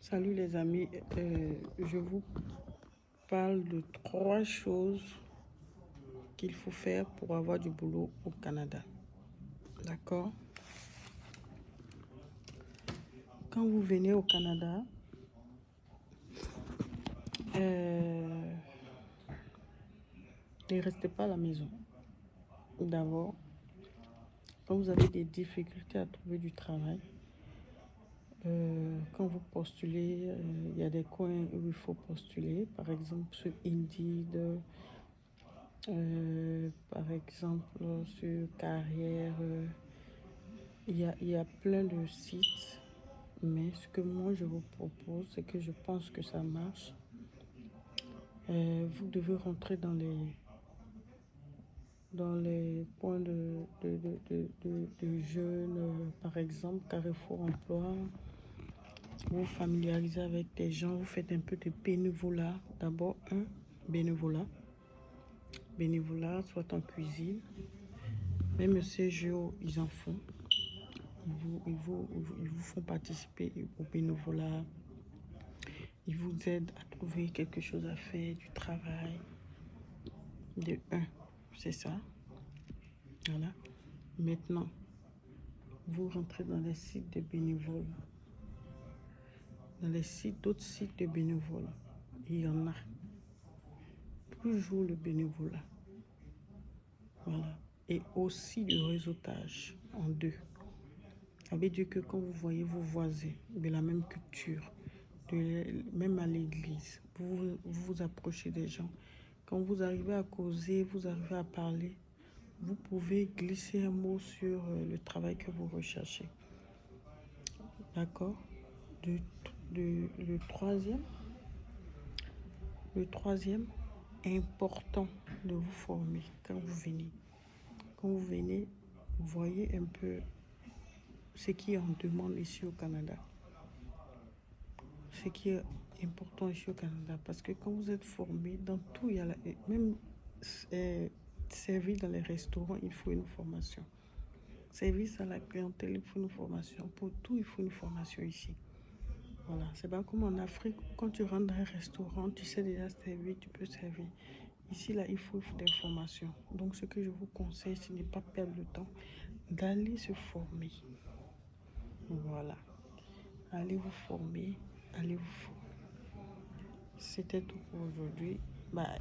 Salut les amis, je vous parle de 3 choses qu'il faut faire pour avoir du boulot au Canada. D'accord? Quand vous venez au Canada, ne restez pas à la maison. D'abord, quand vous avez des difficultés à trouver du travail, quand vous postulez, il y a des coins où il faut postuler, par exemple sur Indeed, par exemple sur Carrière, il y a plein de sites, mais ce que moi je vous propose, c'est que je pense que ça marche. Vous devez rentrer dans les points de jeunes, par exemple Carrefour Emploi. Vous familiarisez avec des gens, vous faites un peu de bénévolat. D'abord, bénévolat, soit en cuisine. Même CGO, ils en font. Ils vous font participer au bénévolat. Ils vous aident à trouver quelque chose à faire, du travail. C'est ça. Voilà. Maintenant, vous rentrez dans les sites de bénévoles. Dans les sites, d'autres sites de bénévoles. Il y en a. Toujours le bénévolat. Voilà. Et aussi le réseautage en deux. Ça veut dire que quand vous voyez vos voisins de la même culture, même à l'église, vous approchez des gens. Quand vous arrivez à causer, vous arrivez à parler, vous pouvez glisser un mot sur le travail que vous recherchez. D'accord? Le troisième, important de vous former quand vous venez. Quand vous venez, vous voyez un peu ce qui est en demande ici au Canada. Ce qui est important ici au Canada, parce que quand vous êtes formé, dans tout, il y a même servir dans les restaurants, il faut une formation. Service à la clientèle, il faut une formation. Pour tout, il faut une formation ici. Voilà, c'est pas comme en Afrique, quand tu rentres dans un restaurant, tu sais déjà servir, tu peux servir. Ici, là, il faut des formations. Donc, ce que je vous conseille, ce n'est pas perdre le temps, d'aller se former. Voilà. Allez vous former, allez vous former. C'était tout pour aujourd'hui. Bye.